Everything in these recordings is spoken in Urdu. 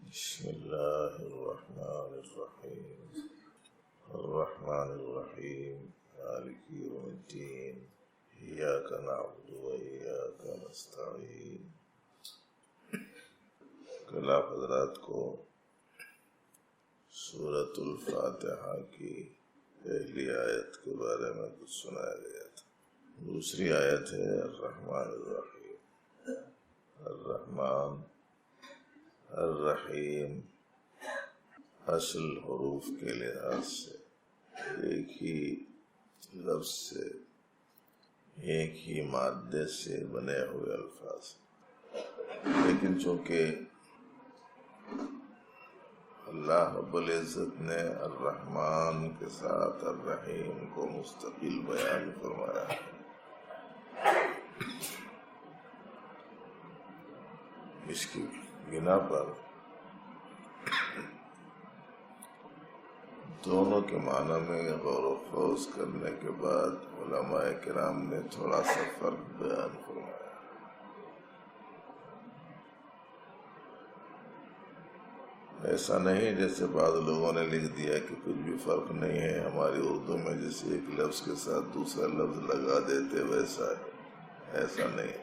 بسم الله الرحمن الرحيم الرحمن الرحيم مالك يوم الدين إياك نعبد وإياك نستعين. کل آپ حضرات کو سورۃ الفاتحہ کی پہلی آیت کے بارے میں کچھ سنایا گیا تھا. دوسری آیت ہے الرحمن الرحیم. الرحمن الرحیم اصل حروف کے لحاظ سے ایک ہی لفظ سے ایک ہی مادے سے بنے ہوئے الفاظ، لیکن چونکہ اللہ رب العزت نے الرحمن کے ساتھ الرحیم کو مستقل بیان فرمایا ہے، اس کی بنا پر دونوں کے معنی میں غور و خوض کرنے کے بعد علماء کرام نے تھوڑا سا فرق بیان فرمایا. ایسا نہیں جیسے بعض لوگوں نے لکھ دیا کہ کچھ بھی فرق نہیں ہے، ہماری اردو میں جیسے ایک لفظ کے ساتھ دوسرا لفظ لگا دیتے ویسا ہے. ایسا نہیں.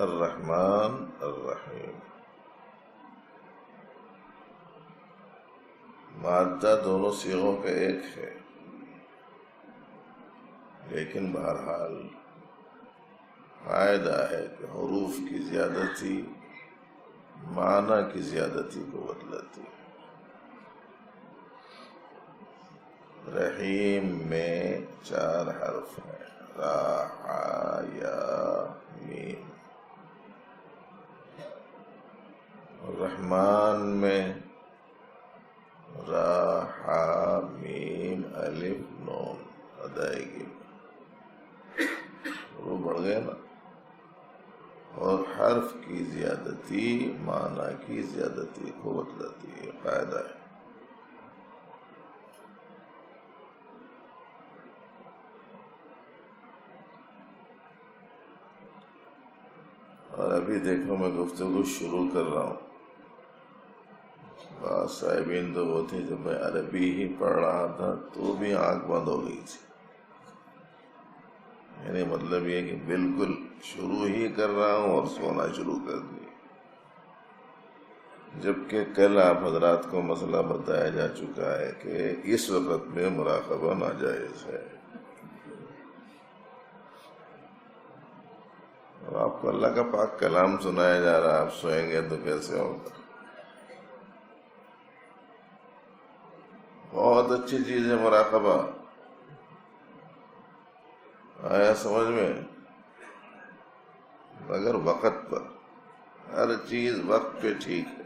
الرحمن الرحیم مادہ دونوں صیغوں کا ایک ہے، لیکن بہرحال فائدہ ہے کہ حروف کی زیادتی معنی کی زیادتی کو بدلاتی. رحیم میں 4 حرف ہیں، را، حا، یا، میم. رحمان میں را، حا، میم، الف، نون ادائیگی وہ بڑھ گئے نا، اور حرف کی زیادتی معنی کی زیادتی کو بدلاتی ہے. قاعدہ ہے. اور ابھی دیکھو میں گفتگو شروع کر رہا ہوں. بعض صاحبین تو وہ تھے جب میں عربی ہی پڑھ رہا تھا تو بھی آنکھ بند ہو گئی تھی. یعنی مطلب یہ کہ بالکل شروع ہی کر رہا ہوں اور سونا شروع کر دیا، جبکہ کل آپ حضرات کو مسئلہ بتایا جا چکا ہے کہ اس وقت میں مراقبہ ناجائز ہے. اور آپ کو اللہ کا پاک کلام سنایا جا رہا، آپ سوئیں گے تو کیسے ہوگا؟ بہت اچھی چیز ہے مراقبہ. آیا سمجھ میں؟ مگر وقت پر، ہر چیز وقت پہ ٹھیک ہے.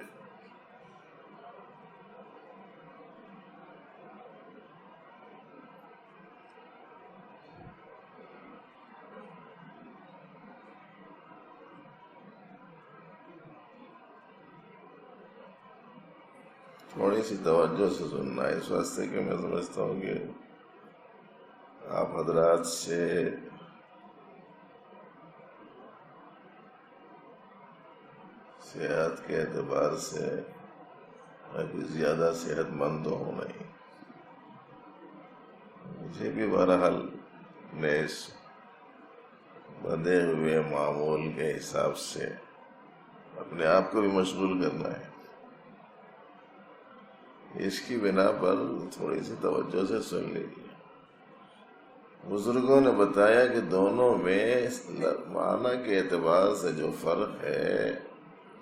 تھوڑی سی توجہ سے سننا، اس واسطے کہ میں سمجھتا ہوں کہ آپ حضرات سے صحت کے اعتبار سے میں کوئی زیادہ صحت مند ہوں نہیں. مجھے بھی بہرحال اپنے اس بندھے ہوئے معمول کے حساب سے اپنے آپ کو بھی مشغول کرنا ہے. اس کی بنا پر تھوڑی سی توجہ سے سن لیجیے. بزرگوں نے بتایا کہ دونوں میں معنی کے اعتبار سے جو فرق ہے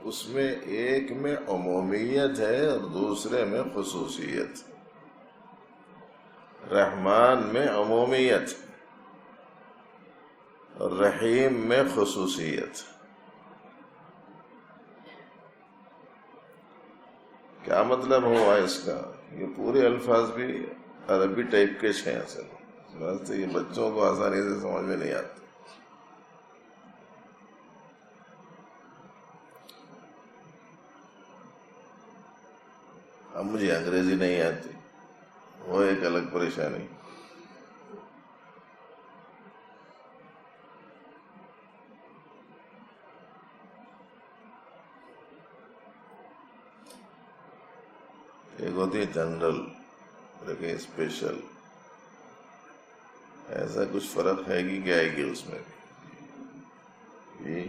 اس میں ایک میں عمومیت ہے اور دوسرے میں خصوصیت. رحمان میں عمومیت اور رحیم میں خصوصیت. کیا مطلب ہوا اس کا؟ یہ پورے الفاظ بھی عربی ٹائپ کے ہیں اصل، واسطے یہ بچوں کو آسانی سے سمجھ میں نہیں آتے. اب مجھے انگریزی نہیں آتی، وہ ایک الگ پریشانی. ایک ہوتی ہے جنرل اور ایک اسپیشل. ایسا کچھ فرق ہے کہ کیا ہے کہ اس میں بھی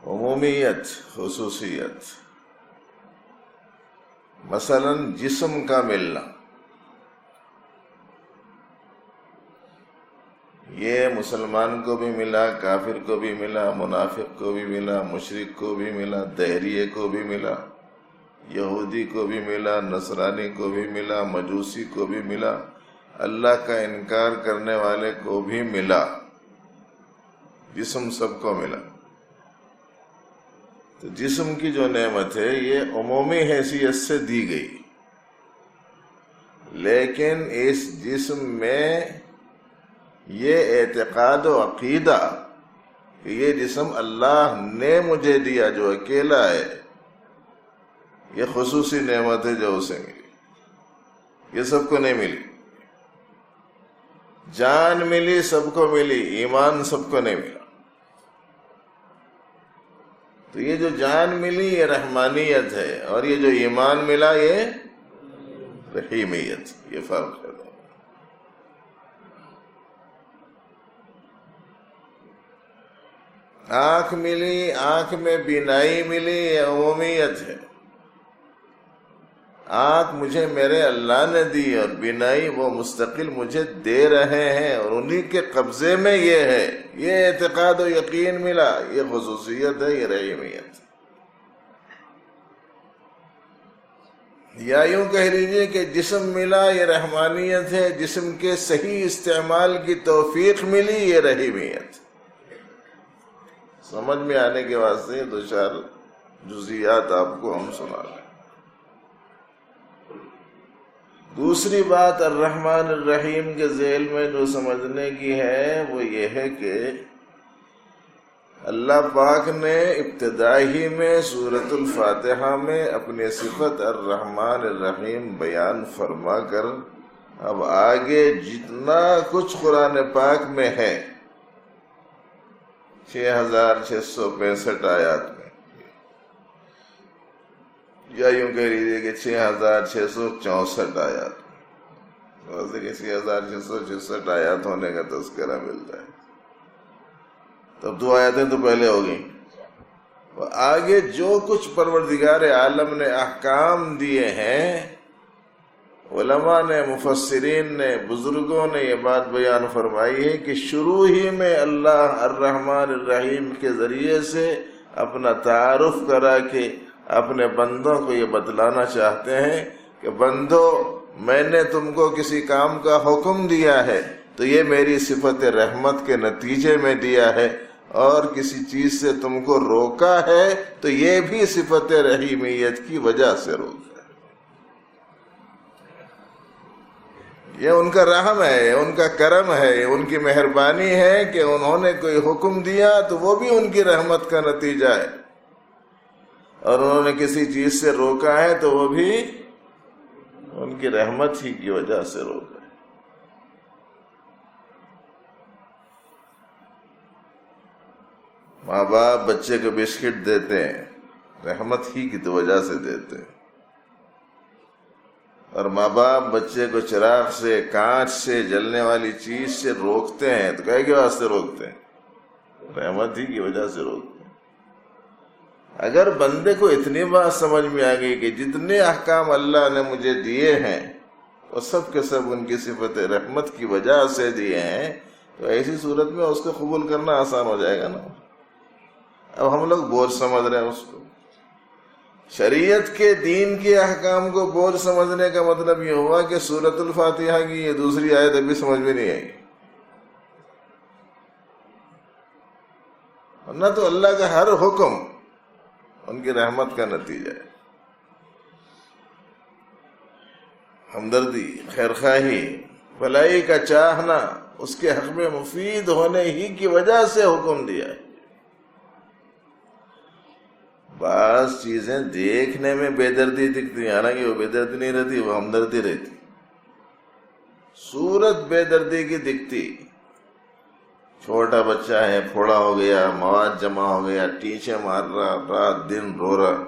عمومیت خصوصیت. مثلا جسم کا ملنا، یہ مسلمان کو بھی ملا، کافر کو بھی ملا، منافق کو بھی ملا، مشرک کو بھی ملا، دہریے کو بھی ملا، یہودی کو بھی ملا، نصرانی کو بھی ملا، مجوسی کو بھی ملا، اللہ کا انکار کرنے والے کو بھی ملا. جسم سب کو ملا. تو جسم کی جو نعمت ہے یہ عمومی حیثیت سے دی گئی، لیکن اس جسم میں یہ اعتقاد و عقیدہ کہ یہ جسم اللہ نے مجھے دیا جو اکیلا ہے، یہ خصوصی نعمت ہے جو اسے ملی، یہ سب کو نہیں ملی. جان ملی سب کو ملی، ایمان سب کو نہیں ملا. تو یہ جو جان ملی یہ رحمانیت ہے، اور یہ جو ایمان ملا یہ رحیمیت. یہ فرق ہے. آنکھ ملی، آنکھ میں بینائی ملی، یہ عمومیت ہے. آنکھ مجھے میرے اللہ نے دی اور بینائی وہ مستقل مجھے دے رہے ہیں، اور انہی کے قبضے میں یہ ہے. یہ اعتقاد و یقین ملا، یہ خصوصیت ہے، یہ رحیمیت. یا یوں کہہ لیجئے کہ جسم ملا یہ رحمانیت ہے، جسم کے صحیح استعمال کی توفیق ملی یہ رحیمیت. سمجھ میں آنے کے واسطے دو چار جزیات آپ کو ہم سنا رہے ہیں. دوسری بات الرحمن الرحیم کے ذیل میں جو سمجھنے کی ہے وہ یہ ہے کہ اللہ پاک نے ابتدائی میں سورۃ الفاتحہ میں اپنی صفت الرحمن الرحیم بیان فرما کر اب آگے جتنا کچھ قرآن پاک میں ہے 6665 آیات میں، یا یوں کہہ لیجیے کہ 6664 آیات، ویسے کہ 6666 آیات ہونے کا تذکرہ ملتا ہے. تب 2 آیتیں تو پہلے ہو گئیں. آگے جو کچھ پروردگار عالم نے احکام دیے ہیں، علماء نے، مفسرین نے، بزرگوں نے یہ بات بیان فرمائی ہے کہ شروع ہی میں اللہ الرحمن الرحیم کے ذریعے سے اپنا تعارف کرا کے اپنے بندوں کو یہ بتلانا چاہتے ہیں کہ بندو، میں نے تم کو کسی کام کا حکم دیا ہے تو یہ میری صفت رحمت کے نتیجے میں دیا ہے، اور کسی چیز سے تم کو روکا ہے تو یہ بھی صفت رحیمیت کی وجہ سے روکا ہے. یہ ان کا رحم ہے، ان کا کرم ہے، ان کی مہربانی ہے کہ انہوں نے کوئی حکم دیا تو وہ بھی ان کی رحمت کا نتیجہ ہے، اور انہوں نے کسی چیز سے روکا ہے تو وہ بھی ان کی رحمت ہی کی وجہ سے روکا ہے. ماں باپ بچے کو بسکٹ دیتے ہیں، رحمت ہی کی تو وجہ سے دیتے ہیں، اور ماں باپ بچے کو چراغ سے، کانچ سے، جلنے والی چیز سے روکتے ہیں تو کہے کے واسطے روکتے ہیں؟ رحمت ہی کی وجہ سے روکتے ہیں. اگر بندے کو اتنی بات سمجھ میں آ گئی کہ جتنے احکام اللہ نے مجھے دیے ہیں وہ سب کے سب ان کی صفت رحمت کی وجہ سے دیے ہیں، تو ایسی صورت میں اس کو قبول کرنا آسان ہو جائے گا نا. اب ہم لوگ بوجھ سمجھ رہے ہیں اس کو. شریعت کے دین کے احکام کو بوجھ سمجھنے کا مطلب یہ ہوا کہ سورۃ الفاتحہ کی یہ دوسری آیت ابھی سمجھ میں نہیں آئی، ورنہ تو اللہ کا ہر حکم ان کی رحمت کا نتیجہ ہے. ہمدردی، خیرخواہی، بھلائی کا چاہنا اس کے حق میں مفید ہونے ہی کی وجہ سے حکم دیا ہے. بعض چیزیں دیکھنے میں بے دردی دکھتی ہیں، حالانکہ وہ بے دردی نہیں رہتی، وہ ہمدردی رہتی. صورت بے دردی کی دکھتی، چھوٹا بچہ ہے، پھوڑا ہو گیا، مواد جمع ہو گیا، ٹیچے مار رہا، رات دن رو رہا،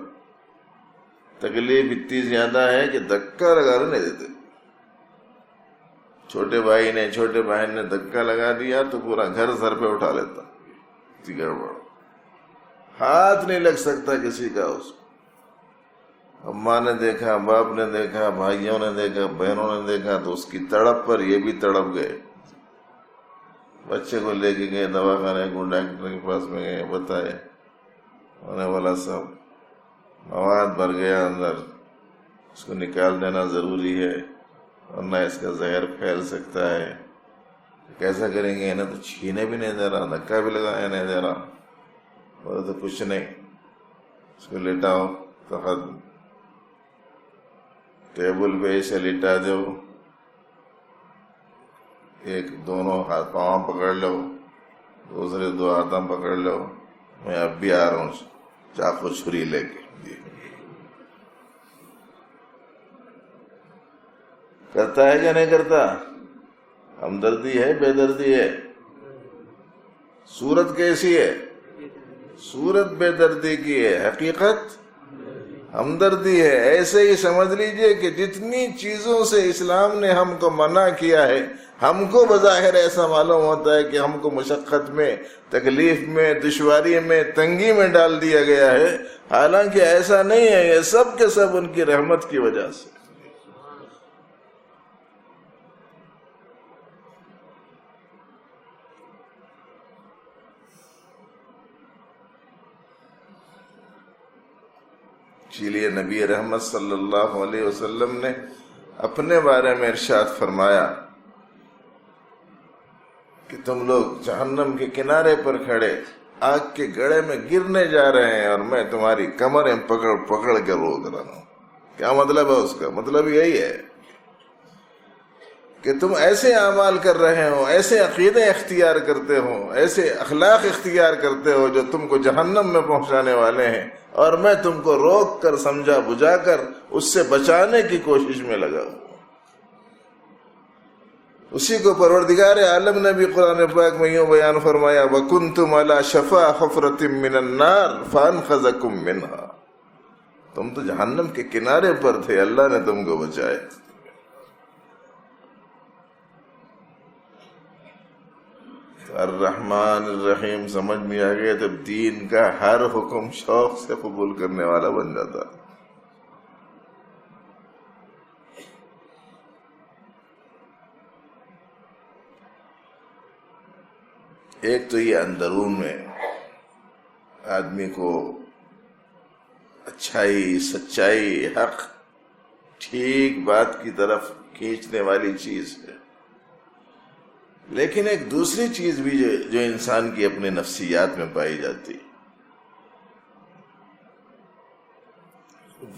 تکلیف اتنی زیادہ ہے کہ دھکا لگانے نہیں دیتے. چھوٹے بھائی نے چھوٹے بہن نے دھکا لگا دیا تو پورا گھر سر پہ اٹھا لیتا. اتنی گڑبڑ، ہاتھ نہیں لگ سکتا کسی کا. اس کو اماں نے دیکھا، باپ نے دیکھا، بھائیوں نے دیکھا، بہنوں نے دیکھا، تو اس کی تڑپ پر یہ بھی تڑپ گئے. بچے کو لے کے گئے دوا خانے کو، ڈاکٹر کے پاس میں گئے، بتائے، انہیں بولا صاحب مواد بھر گیا اندر، اس کو نکال دینا ضروری ہے ورنہ اس کا زہر پھیل سکتا ہے. کیسا کریں گے؟ انہیں تو چھینے بھی نہیں دے رہا، دھکا بھی لگانے نہیں دے رہا. بولے تو کچھ نہیں، اس کو لٹاؤ، تخت ٹیبل پہ اسے لٹا دو، ایک دونوں ہاتھ پاؤں پکڑ لو، دوسرے دو ہاتھوں پکڑ لو، میں اب بھی آ رہا ہوں چاقو چھری لے کے. کرتا ہے یا نہیں کرتا؟ ہمدردی ہے بے دردی ہے؟ صورت کیسی ہے؟ صورت بے دردی کی ہے، حقیقت ہمدردی ہے. ایسے ہی سمجھ لیجئے کہ جتنی چیزوں سے اسلام نے ہم کو منع کیا ہے، ہم کو بظاہر ایسا معلوم ہوتا ہے کہ ہم کو مشقت میں، تکلیف میں، دشواری میں، تنگی میں ڈال دیا گیا ہے، حالانکہ ایسا نہیں ہے. یہ سب کے سب ان کی رحمت کی وجہ سے. اسی لیے نبی رحمت صلی اللہ علیہ وسلم نے اپنے بارے میں ارشاد فرمایا کہ تم لوگ جہنم کے کنارے پر کھڑے آگ کے گڑھے میں گرنے جا رہے ہیں اور میں تمہاری کمریں پکڑ پکڑ کے روک رہا ہوں. کیا مطلب ہے اس کا؟ مطلب یہی ہے کہ تم ایسے اعمال کر رہے ہو، ایسے عقیدے اختیار کرتے ہو، ایسے اخلاق اختیار کرتے ہو جو تم کو جہنم میں پہنچانے والے ہیں، اور میں تم کو روک کر، سمجھا بجھا کر اس سے بچانے کی کوشش میں لگا ہوں. اسی کو پروردگار عالم نے بھی قرآن پاک میں یوں بیان فرمایا، وَكُنْتُمْ عَلَى شَفَا حُفْرَةٍ مِّنَ النَّارِ فَأَنْقَذَكُم مِّنْهَا. تم تو جہنم کے کنارے پر تھے، اللہ نے تم کو بچایا. الرحمن الرحیم سمجھ میں آ گیا جب دین کا ہر حکم شوق سے قبول کرنے والا بن جاتا. ایک تو یہ اندرون میں آدمی کو اچھائی، سچائی، حق، ٹھیک بات کی طرف کھینچنے والی چیز ہے. لیکن ایک دوسری چیز بھی جو انسان کی اپنے نفسیات میں پائی جاتی،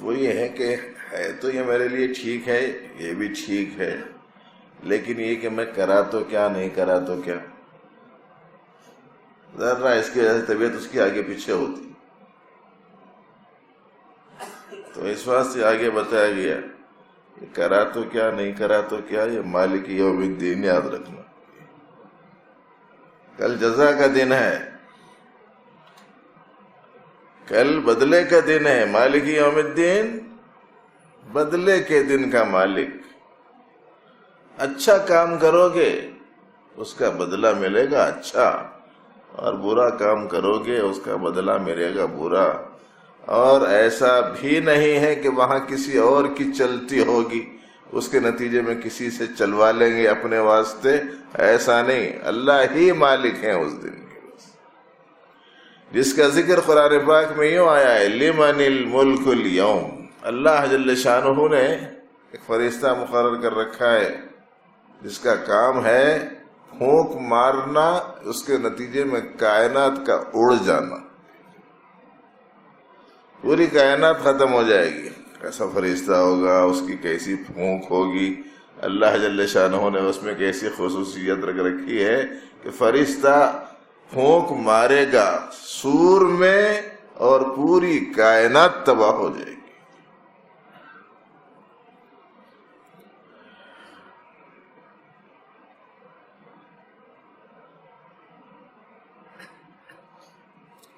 وہ یہ ہے کہ ہے تو یہ میرے لیے ٹھیک ہے، یہ بھی ٹھیک ہے، لیکن یہ کہ میں کرا تو کیا، نہیں کرا تو کیا. ذرا اس کی وجہ سے طبیعت اس کی آگے پیچھے ہوتی. تو اس واسطے آگے بتایا گیا کہ کرا تو کیا، نہیں کرا تو کیا، یہ مالک یوم الدین یاد رکھنا. کل جزا کا دن ہے، کل بدلے کا دن ہے. مالک یوم الدین، بدلے کے دن کا مالک. اچھا کام کرو گے اس کا بدلہ ملے گا اچھا، اور برا کام کرو گے اس کا بدلہ ملے گا برا. اور ایسا بھی نہیں ہے کہ وہاں کسی اور کی چلتی ہوگی، اس کے نتیجے میں کسی سے چلوا لیں گے اپنے واسطے. ایسا نہیں، اللہ ہی مالک ہیں اس دن کے، جس کا ذکر قرآن پاک میں یوں آیا ہے، لمن الملک اليوم. اللہ جل شانہ نے ایک فرشتہ مقرر کر رکھا ہے جس کا کام ہے پھونک مارنا، اس کے نتیجے میں کائنات کا اڑ جانا. پوری کائنات ختم ہو جائے گی. ایسا فرشتہ ہوگا، اس کی کیسی پھونک ہوگی. اللہ جل شانہ نے اس میں کیسی خصوصیت رکھ رکھی ہے کہ فرشتہ پھونک مارے گا سور میں اور پوری کائنات تباہ ہو جائے گی.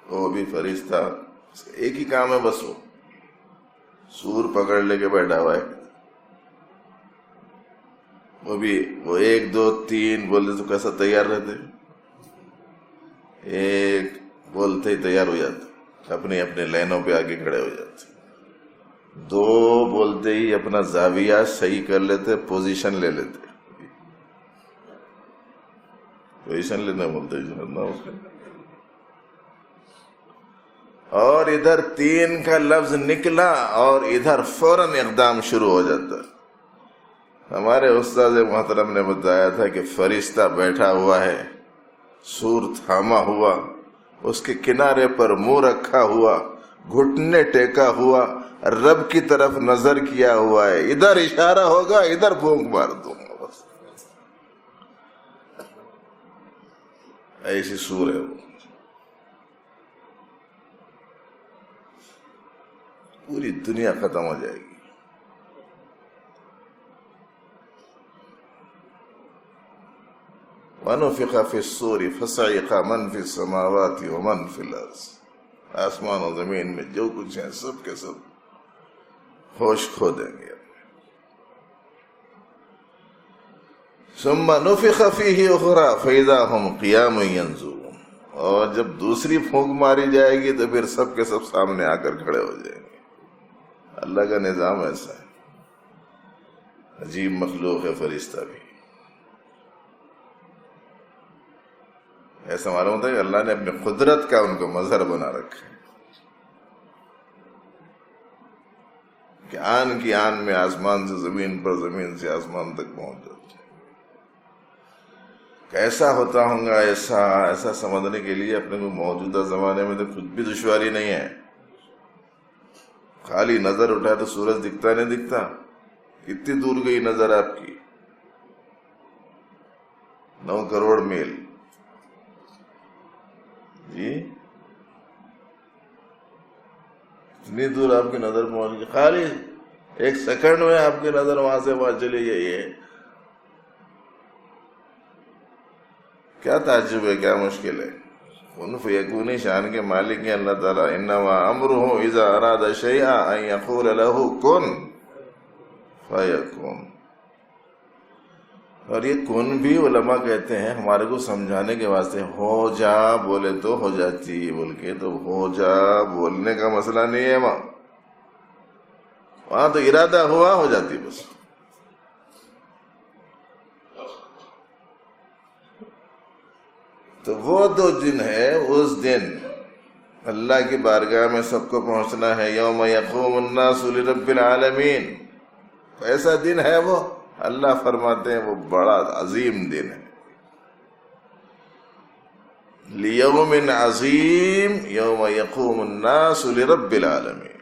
وہ بھی فرشتہ، ایک ہی کام ہے بس، وہ سور پکڑ لے کے بیٹھا ہوا ہے، وہ بھی وہ 1 2 3 بولتے تو کیسا تیار رہتے، ایک بولتے ہی تیار ہو جاتے، اپنے اپنے لائنوں پہ آگے کھڑے ہو جاتے، 2 بولتے ہی اپنا زاویہ صحیح کر لیتے، پوزیشن لے لیتے، پوزیشن لینا بولتے ہیں، اور ادھر 3 کا لفظ نکلا اور ادھر فوراً اقدام شروع ہو جاتا ہے۔ ہمارے استاد محترم نے بتایا تھا کہ فرشتہ بیٹھا ہوا ہے، سور تھاما ہوا، اس کے کنارے پر منہ رکھا ہوا، گھٹنے ٹیکا ہوا، رب کی طرف نظر کیا ہوا ہے، ادھر اشارہ ہوگا ادھر پھونک مار دوں گا، بس ایسی سور ہے وہ، پوری دنیا ختم ہو جائے گی۔ وَنُفِخَ فِي الصُّورِ فَصَعِقَ مَنْ فِي السَّمَاوَاتِ وَمَنْ فِي الْأَرْضِ، آسمان و زمین میں جو کچھ ہے سب کے سب ہوش کھو دیں گے۔ ثُمَّ نُفِخَ فِيهِ أُخْرَى فَإِذَا هُمْ قِيَامٌ يَنظُرُونَ، اور جب دوسری پھونک ماری جائے گی تو پھر سب کے سب سامنے آ کر کھڑے ہو جائیں گے۔ اللہ کا نظام ایسا ہے، عجیب مخلوق ہے فرشتہ بھی۔ ایسا معلوم ہوتا ہے کہ اللہ نے اپنی قدرت کا ان کو مظہر بنا رکھا ہے کہ آن کی آن میں آسمان سے زمین پر، زمین سے آسمان تک پہنچ جاتے ہیں۔ کیسا ہوتا ہوں گا ایسا سمجھنے کے لیے اپنے کو موجودہ زمانے میں تو کچھ بھی دشواری نہیں ہے۔ خالی نظر اٹھائے تو سورج دکھتا نہیں دکھتا، کتنی دور گئی نظر آپ کی، 9 کروڑ میل، جی اتنی دور آپ کی نظر پہنچ گئی، خالی 1 سیکنڈ میں آپ کی نظر وہاں سے وہاں چلی گئی ہے۔ کیا تعجب ہے، کیا مشکل ہے۔ کن فیکون شان کے مالک ہیں اللہ تعالیٰ، انما امرہ اذا اراد شیئا ان یقول له کن فیکون۔ اور یہ کن بھی علماء کہتے ہیں ہمارے کو سمجھانے کے واسطے، ہو جا بولے تو ہو جاتی بول کے، تو ہو جا بولنے کا مسئلہ نہیں ہے، وہاں تو ارادہ ہوا ہو جاتی بس۔ تو وہ 2 دن ہے، اس دن اللہ کی بارگاہ میں سب کو پہنچنا ہے، یوم یقوم الناس لرب العالمین، ایسا دن ہے وہ، اللہ فرماتے ہیں وہ بڑا عظیم دن ہے، لیوم عظیم یوم یقوم الناس لرب العالمین،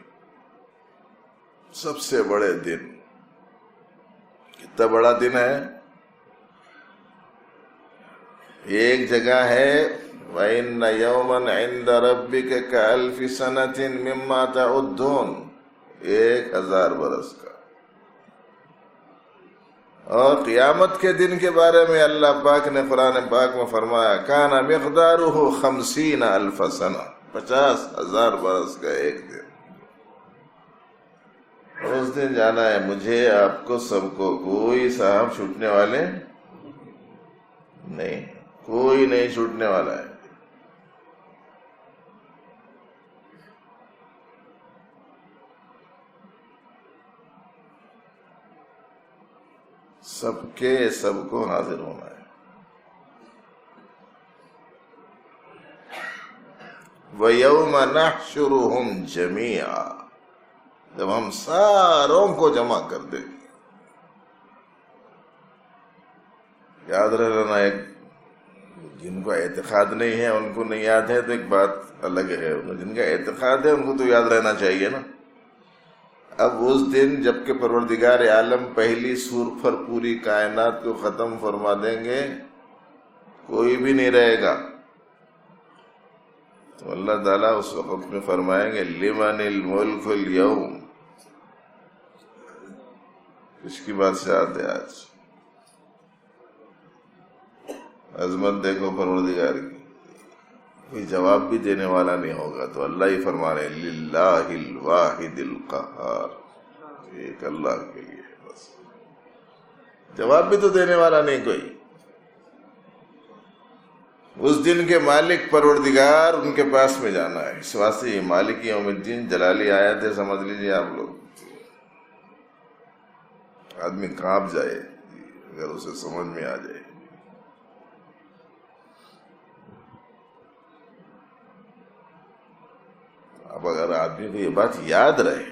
سب سے بڑے دن۔ کتنا بڑا دن ہے؟ ایک جگہ ہے وَإِنَّ يَوْمًا عِنْدَ رَبِّكَ كَأَلْفِ سَنَةٍ مِّمَّا تَعُدُّونَ، 1000 برس کا۔ اور قیامت کے دن کے بارے میں اللہ پاک نے قرآن پاک میں فرمایا کَانَ مِقْدَارُهُ 50,000 سنہ، 50,000 برس کا ایک دن۔ اس دن جانا ہے مجھے، آپ کو، سب کو، کوئی صاحب چھوٹنے والے نہیں، کوئی نہیں چھوٹنے والا ہے۔ سب کے سب کو حاضر ہونا ہے۔ وَيَوْمَ نَحْشُرُهُمْ جَمِيعًا، جب ہم ساروں کو جمع کر دیں گے۔ یاد رہنا، ایک جن کو اعتقاد نہیں ہے ان کو نہیں یاد ہے تو ایک بات الگ ہے، جن کا اعتقاد ہے ان کو تو یاد رہنا چاہیے نا۔ اب اس دن جب کہ پروردگار عالم پہلی سور پر پوری کائنات کو ختم فرما دیں گے، کوئی بھی نہیں رہے گا، تو اللہ تعالیٰ اس وقت میں فرمائیں گے لمن الملک اليوم، کس کی بادشاہت ہے آج؟ عظمت دیکھو پروردگار کی، کوئی جواب بھی دینے والا نہیں ہوگا، تو اللہ ہی فرما رہے للہ الواحد القہار۔ ایک اللہ کے لیے بس. جواب بھی تو دینے والا نہیں کوئی. اس دن کے مالک پروردگار ان کے پاس میں جانا ہے. اس واسطے یہ مالک یوم الدین جلالی آیت ہے، سمجھ لیجیے آپ لوگ. آدمی کانپ جائے اگر اسے سمجھ میں آ جائے. اب اگر آدمی کو یہ بات یاد رہے،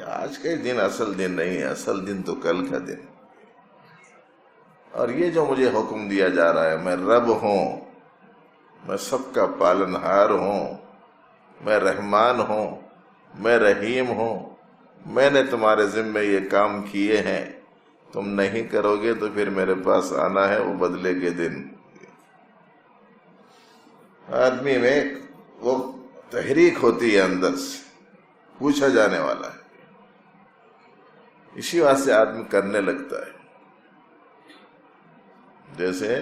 آج کا دن اصل دن نہیں ہے، اصل دن تو کل کا دن. اور یہ جو مجھے حکم دیا جا رہا ہے، میں رب ہوں، میں سب کا پالنہار ہوں، میں رحمان ہوں، میں رحیم ہوں، میں نے تمہارے ذمے یہ کام کیے ہیں، تم نہیں کرو گے تو پھر میرے پاس آنا ہے وہ بدلے کے دن. آدمی میں وہ تحریک ہوتی ہے اندر سے، پوچھا جانے والا ہے. اسی واسطے آدمی کرنے لگتا ہے. جیسے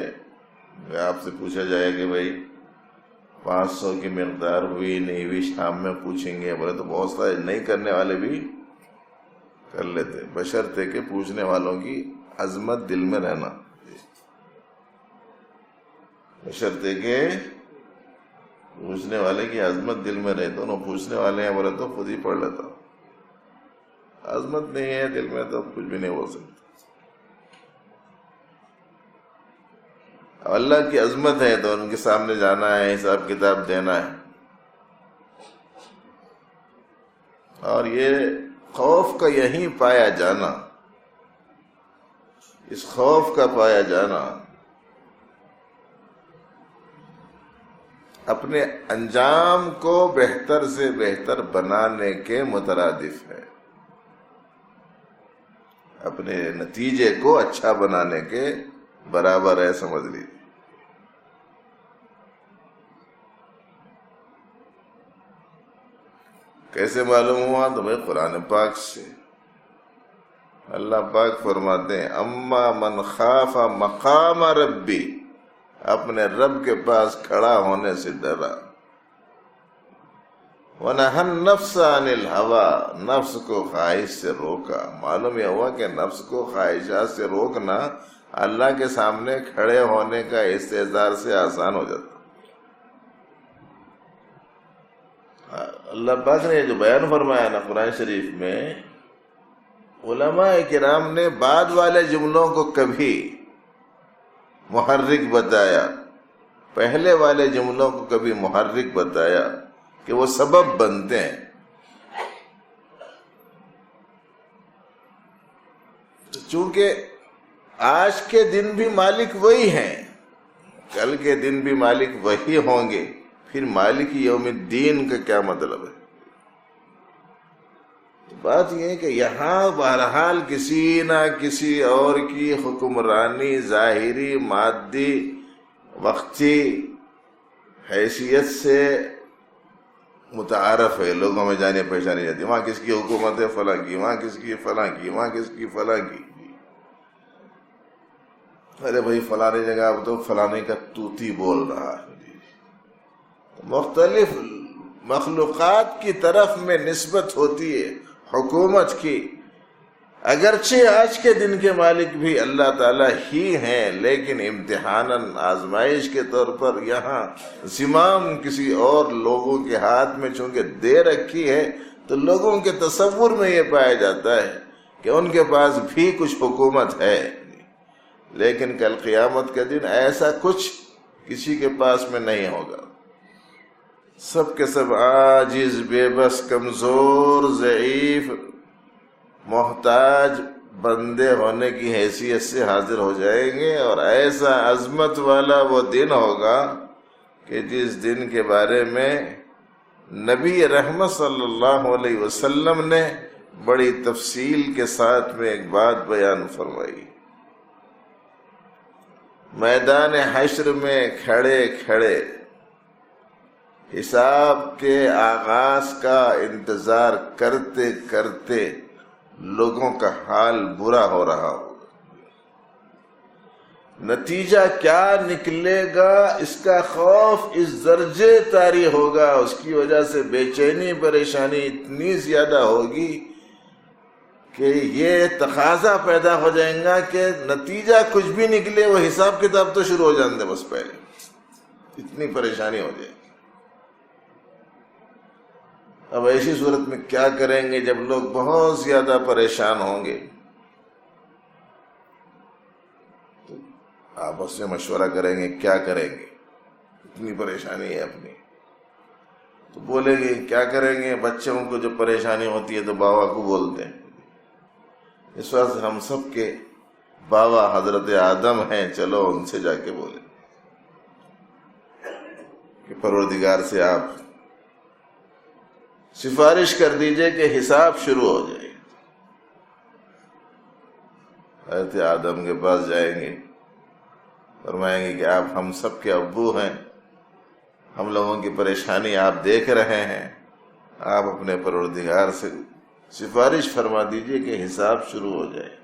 آپ سے پوچھا جائے کہ بھائی 500 کی مقدار ہوئی نہیں ہوئی، شام میں پوچھیں گے، بولے تو بہت سارے نہیں کرنے والے بھی کر لیتے، بشرطے کہ پوچھنے والوں کی عظمت دل میں رہنا. بشرطے کہ پوچھنے والے کی عظمت دل میں رہے. دونوں پوچھنے والے ہیں بولے تو خود ہی پڑھ لیتا. عظمت نہیں ہے دل میں تو کچھ بھی نہیں بول سکتا. اللہ کی عظمت ہے تو ان کے سامنے جانا ہے، حساب کتاب دینا ہے. اور یہ خوف کا یہیں پایا جانا، اس خوف کا پایا جانا اپنے انجام کو بہتر سے بہتر بنانے کے مترادف ہے، اپنے نتیجے کو اچھا بنانے کے برابر ہے، سمجھ لیجیے. کیسے معلوم ہوا؟ تو بھائی قرآن پاک سے. اللہ پاک فرماتے ہیں اما من خاف مقام ربی، اپنے رب کے پاس کھڑا ہونے سے ڈرا، وَنَهَى النَّفْسَ عَنِ الْهَوَىٰ، نفس کو خواہش سے روکا. معلوم یہ ہوا کہ نفس کو خواہشات سے روکنا اللہ کے سامنے کھڑے ہونے کا استعداد سے آسان ہو جاتا. اللہ پاک نے جو بیان فرمایا نا قرآن شریف میں، علماء کرام نے بعد والے جملوں کو کبھی محرک بتایا، پہلے والے جملوں کو کبھی محرک بتایا کہ وہ سبب بنتے ہیں. چونکہ آج کے دن بھی مالک وہی ہیں، کل کے دن بھی مالک وہی ہوں گے، پھر مالک یوم الدین کا کیا مطلب ہے؟ بات یہ ہے کہ یہاں بہرحال کسی نہ کسی اور کی حکمرانی ظاہری مادی وقتی حیثیت سے متعارف ہے، لوگوں میں جانے پہچانی جاتی. وہاں کس کی حکومت ہے؟ فلاں کی. وہاں کس کی؟ فلاں کی. وہاں کس کی؟ فلاں کی. ارے بھائی فلاں جگہ اب تو فلانے کا توتی بول رہا ہے. مختلف مخلوقات کی طرف میں نسبت ہوتی ہے حکومت کی. اگرچہ آج کے دن کے مالک بھی اللہ تعالیٰ ہی ہیں، لیکن امتحاناً آزمائش کے طور پر یہاں زمام کسی اور لوگوں کے ہاتھ میں چونکہ دے رکھی ہے، تو لوگوں کے تصور میں یہ پایا جاتا ہے کہ ان کے پاس بھی کچھ حکومت ہے. لیکن کل قیامت کے دن ایسا کچھ کسی کے پاس میں نہیں ہوگا. سب کے سب عاجز، بے بس، کمزور، ضعیف، محتاج بندے ہونے کی حیثیت سے حاضر ہو جائیں گے. اور ایسا عظمت والا وہ دن ہوگا کہ جس دن کے بارے میں نبی رحمت صلی اللہ علیہ وسلم نے بڑی تفصیل کے ساتھ میں ایک بات بیان فرمائی. میدان حشر میں کھڑے کھڑے حساب کے آغاز کا انتظار کرتے کرتے لوگوں کا حال برا ہو رہا ہوگا. نتیجہ کیا نکلے گا اس کا خوف اس درجے طاری ہوگا، اس کی وجہ سے بے چینی پریشانی اتنی زیادہ ہوگی کہ یہ تقاضا پیدا ہو جائے گا کہ نتیجہ کچھ بھی نکلے وہ حساب کتاب تو شروع ہو جانے بس پہلے، اتنی پریشانی ہو جائے گی۔ اب ایسی صورت میں کیا کریں گے جب لوگ بہت زیادہ پریشان ہوں گے؟ تو آپس میں مشورہ کریں گے کیا کریں گے، اتنی پریشانی ہے اپنی، تو بولیں گے کیا کریں گے؟ بچوں کو جو پریشانی ہوتی ہے تو بابا کو بولتے ہیں۔ اس وقت ہم سب کے بابا حضرت آدم ہیں، چلو ان سے جا کے بولیں کہ پروردگار سے آپ سفارش کر دیجئے کہ حساب شروع ہو جائے۔ حضرت آدم کے پاس جائیں گے، فرمائیں گے کہ آپ ہم سب کے ابو ہیں، ہم لوگوں کی پریشانی آپ دیکھ رہے ہیں، آپ اپنے پروردگار سے سفارش فرما دیجئے کہ حساب شروع ہو جائے۔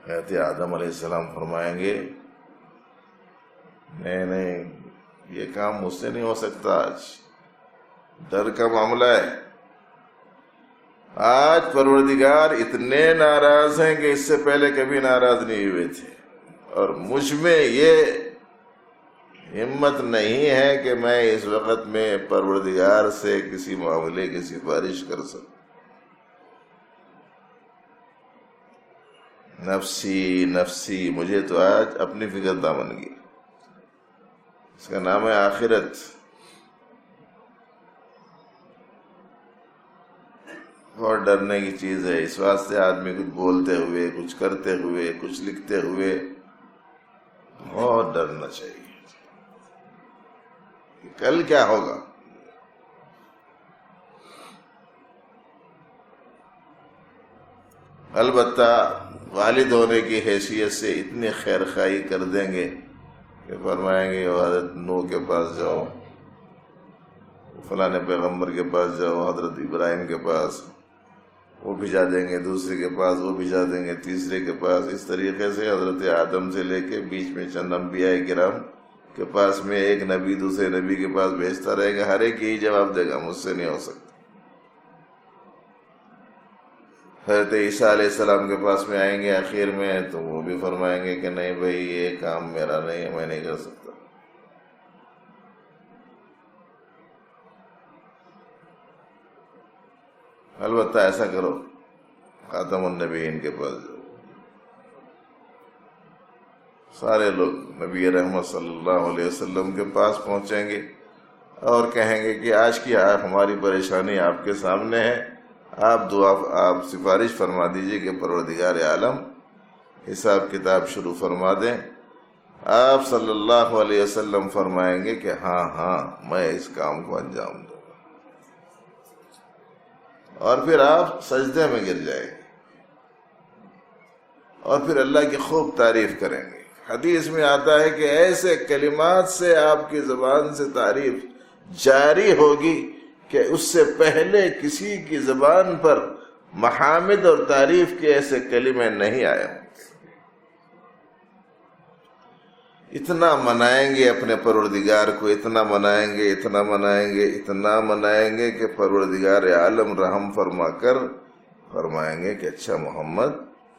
حضرت آدم علیہ السلام فرمائیں گے نہیں یہ کام مجھ سے نہیں ہو سکتا، آج ڈر کا معاملہ ہے، آج پروردگار اتنے ناراض ہیں کہ اس سے پہلے کبھی ناراض نہیں ہوئے تھے، اور مجھ میں یہ ہمت نہیں ہے کہ میں اس وقت میں پروردگار سے کسی معاملے کی سفارش کر سکوں۔ نفسی نفسی، مجھے تو آج اپنی فکر دامن گئی، اس کا نام ہے آخرت۔ بہت ڈرنے کی چیز ہے، اس واسطے آدمی کچھ بولتے ہوئے، کچھ کرتے ہوئے، کچھ لکھتے ہوئے بہت ڈرنا چاہیے کہ کل کیا ہوگا۔ البتہ والد ہونے کی حیثیت سے اتنی خیر خواہی کر دیں گے کہ فرمائیں گے حضرت نوح کے پاس جاؤ، فلاں پیغمبر کے پاس جاؤ، حضرت ابراہیم کے پاس، وہ بھیجا دیں گے، دوسرے کے پاس وہ بھیجا دیں گے، تیسرے کے پاس، اس طریقے سے حضرت آدم سے لے کے بیچ میں چند انبیاء کرام کے پاس میں ایک نبی دوسرے نبی کے پاس بھیجتا رہے گا، ہر ایک یہی جواب دے گا مجھ سے نہیں ہو سکتا۔ حضرت عیسیٰ علیہ السلام کے پاس میں آئیں گے آخر میں، تو وہ بھی فرمائیں گے کہ نہیں بھائی یہ کام میرا نہیں ہے، میں نہیں کر سکتا۔ البتہ ایسا کرو، خاتم النبیین کے پاس جاؤ، سارے لوگ نبی رحمت صلی اللہ علیہ وسلم کے پاس پہنچیں گے اور کہیں گے کہ آج کی ہماری پریشانی آپ کے سامنے ہے، آپ سفارش فرما دیجئے کہ پروردگار عالم حساب کتاب شروع فرما دیں۔ آپ صلی اللہ علیہ وسلم فرمائیں گے کہ ہاں میں اس کام کو انجام دوں گا، اور پھر آپ سجدے میں گر جائیں گے اور پھر اللہ کی خوب تعریف کریں گے۔ حدیث میں آتا ہے کہ ایسے کلمات سے آپ کی زبان سے تعریف جاری ہوگی کہ اس سے پہلے کسی کی زبان پر محامد اور تعریف کے ایسے کلمے نہیں آئے ہوں۔ اتنا منائیں گے اپنے پروردگار کو، اتنا منائیں گے، اتنا منائیں گے، اتنا منائیں گے کہ پروردگار عالم رحم فرما کر فرمائیں گے کہ اچھا محمد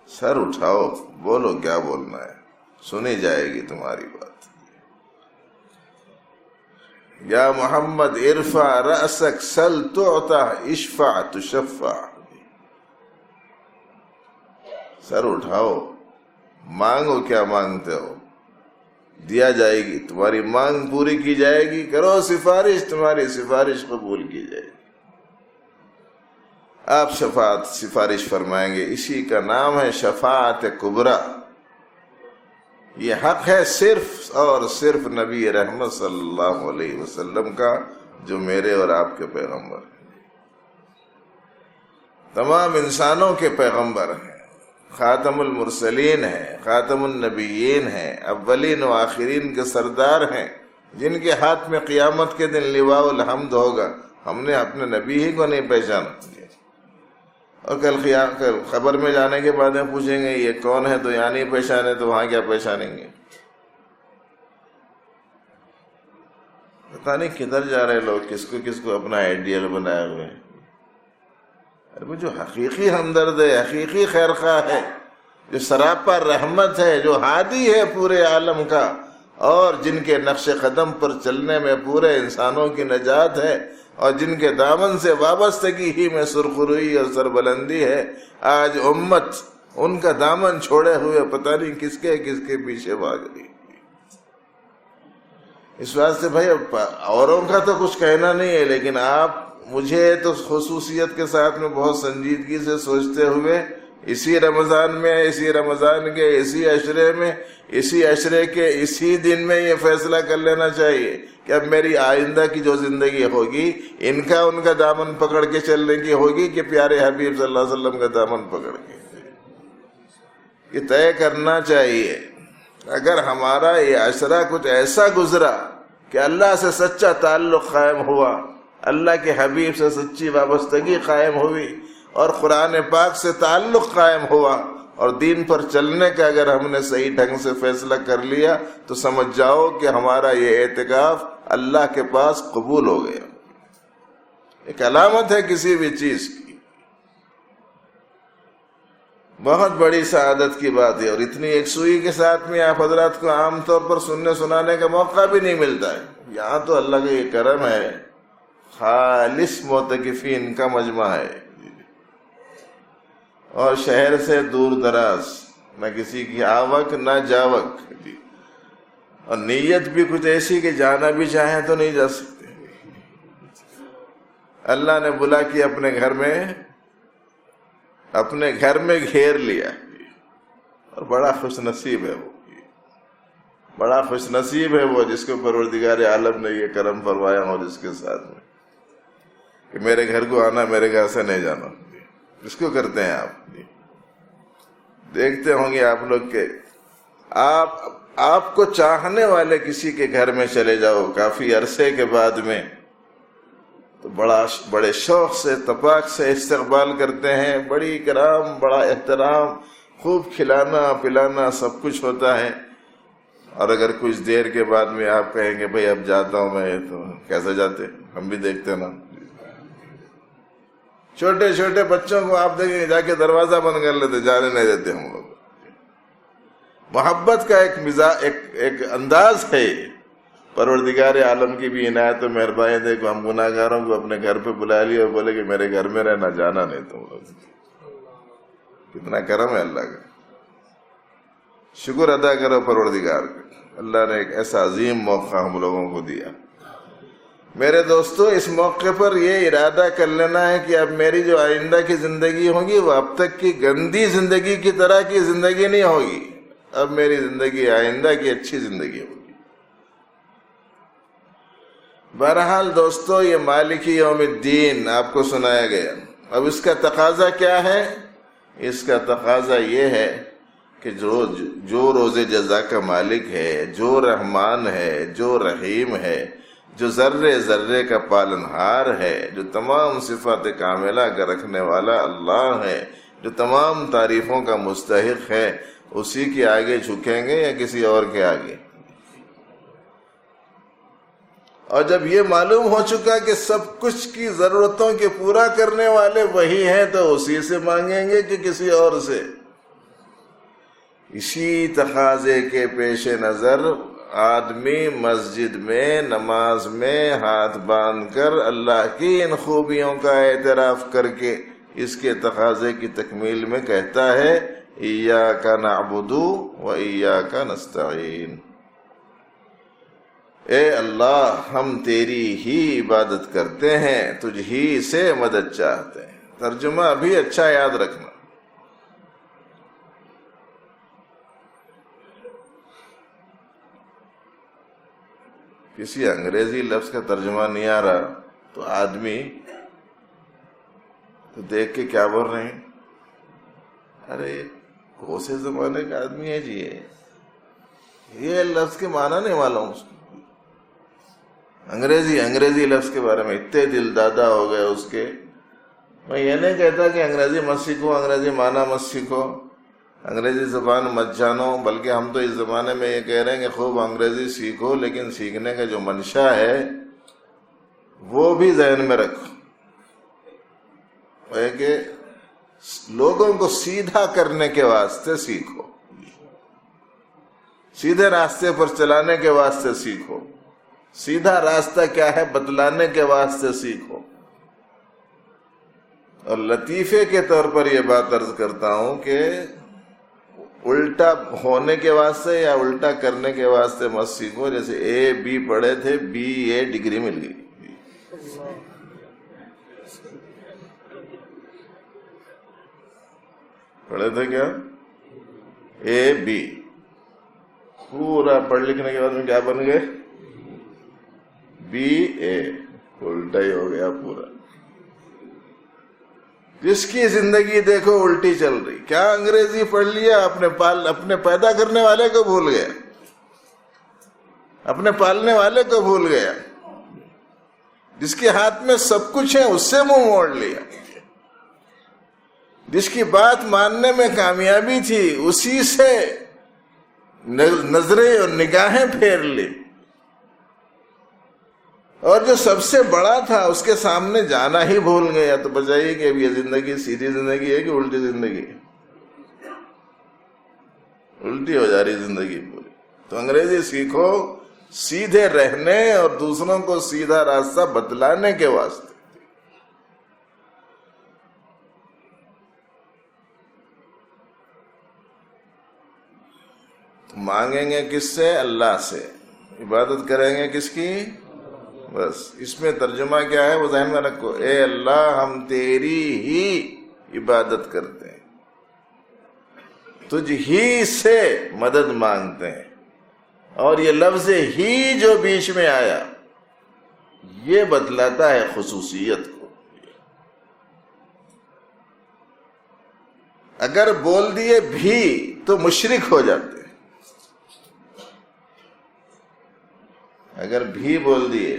سر اٹھاؤ، بولو کیا بولنا ہے، سنی جائے گی تمہاری بات۔ یا محمد ارفع رأسک سل تعطا اشفع تشفع، سر اٹھاؤ، مانگو کیا مانگتے ہو، دیا جائے گی، تمہاری مانگ پوری کی جائے گی، کرو سفارش، تمہاری سفارش قبول کی جائے گی۔ آپ سفارش فرمائیں گے، اسی کا نام ہے شفاعت کبریٰ۔ یہ حق ہے صرف اور صرف نبی رحمت صلی اللہ علیہ وسلم کا، جو میرے اور آپ کے پیغمبر ہیں، تمام انسانوں کے پیغمبر ہیں، خاتم المرسلین ہیں، خاتم النبیین ہیں، اولین و آخرین کے سردار ہیں، جن کے ہاتھ میں قیامت کے دن لواء الحمد ہوگا۔ ہم نے اپنے نبی ہی کو نہیں پہچانا، اور کل خبر میں جانے کے بعد میں پوچھیں گے یہ کون ہے، تو یہاں نہیں پہچانے تو وہاں کیا پہچانیں گے؟ پتہ نہیں کدھر جا رہے لوگ، کس کو اپنا آئیڈیل بنائے ہوئے ہیں۔ ارے جو حقیقی ہمدرد ہے، حقیقی خیرخواہ ہے، جو سراپا رحمت ہے، جو ہادی ہے پورے عالم کا، اور جن کے نقش قدم پر چلنے میں پورے انسانوں کی نجات ہے، اور جن کے دامن سے وابستگی ہی میں سرخروئی اور سربلندی ہے، آج امت ان کا دامن چھوڑے ہوئے پتہ نہیں کس کے پیچھے بھاگ رہی۔ اس واسطے بھائی اوروں کا تو کچھ کہنا نہیں ہے، لیکن آپ مجھے تو خصوصیت کے ساتھ میں بہت سنجیدگی سے سوچتے ہوئے اسی رمضان میں، اسی رمضان کے اسی عشرے میں، اسی عشرے کے اسی دن میں یہ فیصلہ کر لینا چاہیے کہ اب میری آئندہ کی جو زندگی ہوگی ان کا دامن پکڑ کے چلنے کی ہوگی کہ پیارے حبیب صلی اللہ علیہ وسلم کا دامن پکڑ کے، یہ طے کرنا چاہیے۔ اگر ہمارا یہ عشرہ کچھ ایسا گزرا کہ اللہ سے سچا تعلق قائم ہوا، اللہ کے حبیب سے سچی وابستگی قائم ہوئی، اور قرآن پاک سے تعلق قائم ہوا، اور دین پر چلنے کا اگر ہم نے صحیح ڈھنگ سے فیصلہ کر لیا، تو سمجھ جاؤ کہ ہمارا یہ اعتکاف اللہ کے پاس قبول ہو گیا۔ ایک علامت ہے کسی بھی چیز کی، بہت بڑی سعادت کی بات ہے، اور اتنی یکسوئی کے ساتھ میں آپ حضرات کو عام طور پر سننے سنانے کا موقع بھی نہیں ملتا ہے۔ یہاں تو اللہ کا یہ کرم ہے، خالص معتکفین کا مجمع ہے، اور شہر سے دور دراز، نہ کسی کی آوک نہ جاوک، اور نیت بھی کچھ ایسی کہ جانا بھی چاہیں تو نہیں جا سکتے۔ اللہ نے بلا کہ اپنے گھر میں گھیر لیا، اور بڑا خوش نصیب ہے وہ، بڑا خوش نصیب ہے وہ جس کو پروردگار عالم نے یہ کرم فرمایا ہو، جس کے ساتھ میں کہ میرے گھر کو آنا، میرے گھر سے نہیں جانا۔ کس کو کرتے ہیں آپ؟ دیکھتے ہوں گے آپ لوگ کہ آپ کو چاہنے والے کسی کے گھر میں چلے جاؤ کافی عرصے کے بعد میں، تو بڑے شوق سے اتفاق سے استقبال کرتے ہیں، بڑی اکرام، بڑا احترام، خوب کھلانا پلانا سب کچھ ہوتا ہے۔ اور اگر کچھ دیر کے بعد میں آپ کہیں گے بھئی اب جاتا ہوں میں، تو کیسے جاتے؟ ہم بھی دیکھتے نا، چھوٹے چھوٹے بچوں کو آپ دیکھیں جا کے دروازہ بند کر لیتے، جانے نہیں دیتے ہم لوگ۔ محبت کا ایک انداز ہے، پروردگار عالم کی بھی عنایت و مہربانی۔ دیکھو ہم گناہ گاروں کو اپنے گھر پہ بلا لیا اور بولے کہ میرے گھر میں رہنا، جانا نہیں تم لوگ۔ کتنا کرم ہے اللہ کا، شکر ادا کرو پروردگار کا، اللہ نے ایک ایسا عظیم موقع ہم لوگوں کو دیا۔ میرے دوستو، اس موقع پر یہ ارادہ کر لینا ہے کہ اب میری جو آئندہ کی زندگی ہوگی وہ اب تک کی گندی زندگی کی طرح کی زندگی نہیں ہوگی، اب میری زندگی آئندہ کی اچھی زندگی ہوگی۔ بہرحال دوستو، یہ مالک یوم الدین آپ کو سنایا گیا۔ اب اس کا تقاضا کیا ہے؟ اس کا تقاضا یہ ہے کہ جو روز جزا کا مالک ہے، جو رحمان ہے، جو رحیم ہے، جو ذرے ذرے کا پالنہار ہے، جو تمام صفات کاملہ کا رکھنے والا اللہ ہے، جو تمام تعریفوں کا مستحق ہے، اسی کے آگے جھکیں گے یا کسی اور کے آگے؟ اور جب یہ معلوم ہو چکا کہ سب کچھ کی ضرورتوں کے پورا کرنے والے وہی ہیں، تو اسی سے مانگیں گے کہ کسی اور سے؟ اسی تقاضے کے پیش نظر آدمی مسجد میں نماز میں ہاتھ باندھ کر اللہ کی ان خوبیوں کا اعتراف کر کے اس کے تقاضے کی تکمیل میں کہتا ہے ایاک نعبد و ایاک نستعین، اے اللہ ہم تیری ہی عبادت کرتے ہیں، تجھ ہی سے مدد چاہتے ہیں۔ ترجمہ ابھی اچھا یاد رکھنا، کسی انگریزی لفظ کا ترجمہ نہیں آ رہا تو آدمی تو دیکھ کے کیا بول رہے ہیں، ارے کوسے زمانے کا آدمی ہے جی، یہ لفظ کے معنی نہیں معلوم اس کو۔ انگریزی لفظ کے بارے میں اتنے دل دادا ہو گئے اس کے، میں یہ نہیں کہتا کہ انگریزی مت سیکھو، انگریزی معنی مت سیکھو، انگریزی زبان مت جانو، بلکہ ہم تو اس زمانے میں یہ کہہ رہے ہیں کہ خوب انگریزی سیکھو، لیکن سیکھنے کا جو منشا ہے وہ بھی ذہن میں رکھو، ہے کہ لوگوں کو سیدھا کرنے کے واسطے سیکھو، سیدھے راستے پر چلانے کے واسطے سیکھو، سیدھا راستہ کیا ہے بتلانے کے واسطے سیکھو۔ اور لطیفے کے طور پر یہ بات عرض کرتا ہوں کہ الٹا ہونے کے واسطے یا الٹا کرنے کے واسطے مت سیکھو۔ جیسے اے بی پڑھے تھے، بی اے ڈگری مل گئی، پڑھے تھے کیا اے بی، پورا پڑھ لکھنے کے بعد میں کیا بن گئے بی اے، الٹا ہی ہو گیا پورا۔ جس کی زندگی دیکھو الٹی چل رہی، کیا انگریزی پڑھ لیا، اپنے پیدا کرنے والے کو بھول گیا، اپنے پالنے والے کو بھول گیا، جس کے ہاتھ میں سب کچھ ہے اس سے منہ موڑ لیا، جس کی بات ماننے میں کامیابی تھی اسی سے نظریں اور نگاہیں پھیر لی، اور جو سب سے بڑا تھا اس کے سامنے جانا ہی بھول گیا۔ تو بتائیے کہ اب یہ زندگی سیدھی زندگی ہے کہ الٹی زندگی ہے؟ الٹی ہو جا رہی زندگی پوری۔ تو انگریزی سیکھو سیدھے رہنے اور دوسروں کو سیدھا راستہ بتلانے کے واسطے۔ مانگیں گے کس سے؟ اللہ سے۔ عبادت کریں گے کس کی؟ بس اس میں ترجمہ کیا ہے وہ ذہن میں رکھو، اے اللہ ہم تیری ہی عبادت کرتے ہیں، تجھ ہی سے مدد مانگتے ہیں۔ اور یہ لفظ ہی جو بیچ میں آیا یہ بتلاتا ہے خصوصیت کو۔ اگر بول دیے بھی تو مشرک ہو جاتے، اگر بھی بول دیے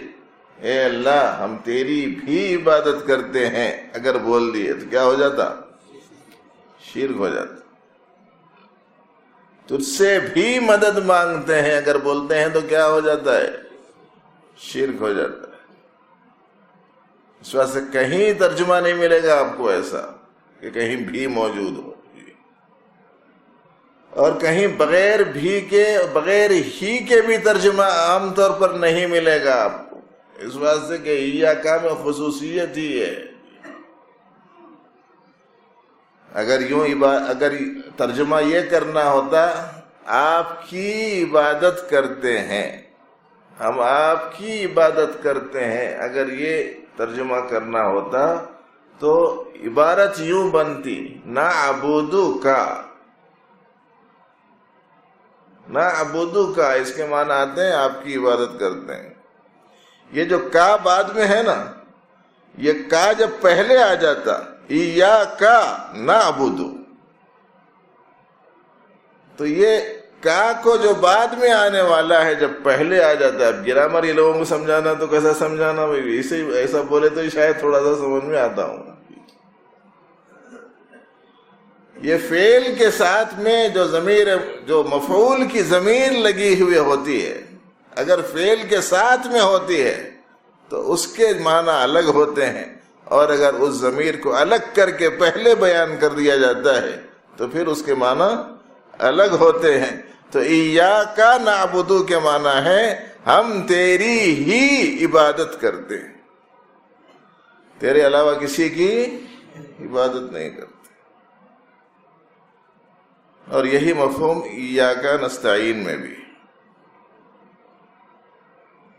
اے اللہ ہم تیری بھی عبادت کرتے ہیں، اگر بول دیے تو کیا ہو جاتا؟ شرک ہو جاتا۔ تجھ سے بھی مدد مانگتے ہیں اگر بولتے ہیں تو کیا ہو جاتا ہے؟ شرک ہو جاتا ہے۔ اس واسطے کہیں ترجمہ نہیں ملے گا آپ کو ایسا کہ کہیں بھی موجود ہو، اور کہیں بغیر بھی کے بغیر ہی کے بھی ترجمہ عام طور پر نہیں ملے گا آپ کو، اس واسطے کہ ایاکا میں خصوصیت ہی ہے۔ اگر ترجمہ یہ کرنا ہوتا آپ کی عبادت کرتے ہیں، ہم آپ کی عبادت کرتے ہیں، اگر یہ ترجمہ کرنا ہوتا تو عبارت یوں بنتی نعبدو کا، نعبدو کا اس کے معنی آتے ہیں آپ کی عبادت کرتے ہیں۔ یہ جو کا بعد میں ہے نا، یہ کا جب پہلے آ جاتا ایاکا نعبدو، تو یہ کا کو جو بعد میں آنے والا ہے جب پہلے آ جاتا ہے، اب گرامر یہ لوگوں کو سمجھانا تو کیسا سمجھانا بھائی، اسے ایسا بولے تو شاید تھوڑا سا سمجھ میں آتا ہوں۔ یہ فعل کے ساتھ میں جو ضمیر جو مفعول کی ضمیر لگی ہوئی ہوتی ہے، اگر فعل کے ساتھ میں ہوتی ہے تو اس کے معنی الگ ہوتے ہیں، اور اگر اس ضمیر کو الگ کر کے پہلے بیان کر دیا جاتا ہے تو پھر اس کے معنی الگ ہوتے ہیں۔ تو ایاکا نعبدو کے معنی ہے ہم تیری ہی عبادت کرتے ہیں، تیرے علاوہ کسی کی عبادت نہیں کرتے۔ اور یہی مفہوم ایاکا نستعین میں بھی،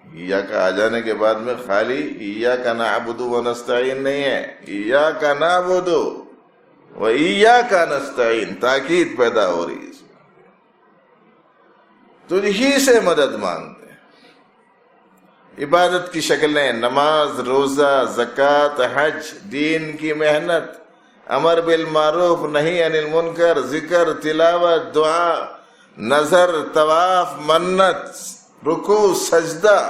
ایاکا آ جانے کے بعد میں خالی ایاکا نعبد و نستعین نہیں ہے، ایاکا نعبد و ایاکا نستعین، تاکید پیدا ہو رہی ہے، تجھ ہی سے مدد مانگتے ہیں۔ عبادت کی شکلیں نماز، روزہ، زکوٰۃ، حج، دین کی محنت، امر بالمعروف نہی عن المنکر، ذکر، تلاوت، دعا، نظر، طواف، منت، رکوع، سجدہ،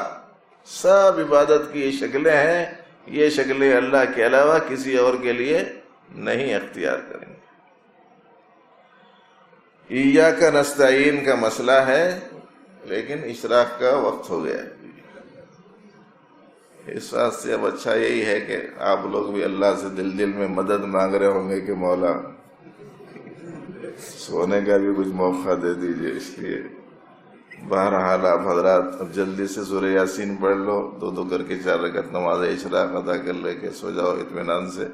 سب عبادت کی شکلیں ہیں، یہ شکلیں اللہ کے علاوہ کسی اور کے لیے نہیں اختیار کریں گے۔ ایاک نستعین کا مسئلہ ہے، لیکن اشراق کا وقت ہو گیا ہے۔ اس بات سے اب اچھا یہی ہے کہ آپ لوگ بھی اللہ سے دل دل میں مدد مانگ رہے ہوں گے کہ مولا سونے کا بھی کچھ موقع دے دیجئے۔ اس لیے بہرحال آپ حضرات اب جلدی سے سورہ یاسین پڑھ لو، 2 کر کے 4 رکعت نماز اشراق ادا کر لے کے سو جاؤ اطمینان سے۔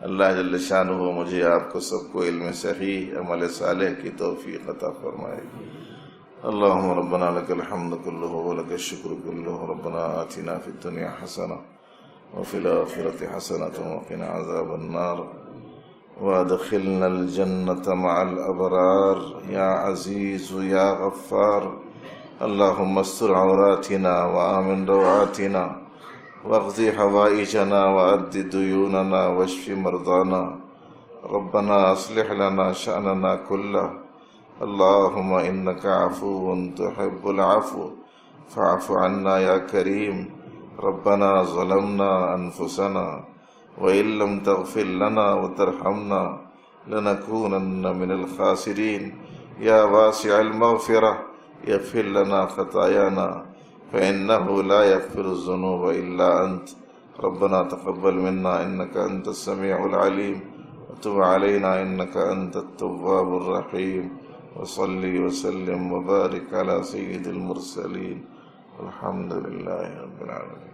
اللہ جل شانہ مجھے آپ کو سب کو علم صحیح، عمل صالح کی توفیق عطا فرمائے۔ اللهم ربنا لك الحمد كله ولك الشكر كله، ربنا آتنا في الدنيا حسنة وفي الآخرة حسنة وقنا عذاب النار وادخلنا الجنة مع الأبرار يا عزيز يا غفار۔ اللهم استر عوراتنا وآمن روعاتنا واقض حوائجنا وأد ديوننا واشف مرضانا، ربنا أصلح لنا شأننا كله، اللهم إنك عفو تحب العفو فاعف عنا يا كريم، ربنا ظلمنا أنفسنا وإن لم تغفر لنا وترحمنا لنكونن من الخاسرين، يا واسع المغفرة يغفر لنا خطايانا فإنه لا يغفر الذنوب إلا أنت، ربنا تقبل منا إنك أنت السميع العليم وتب علينا إنك أنت التواب الرحيم، وصلي وسلم وبارك على سيد المرسلين، الحمد لله رب العالمين۔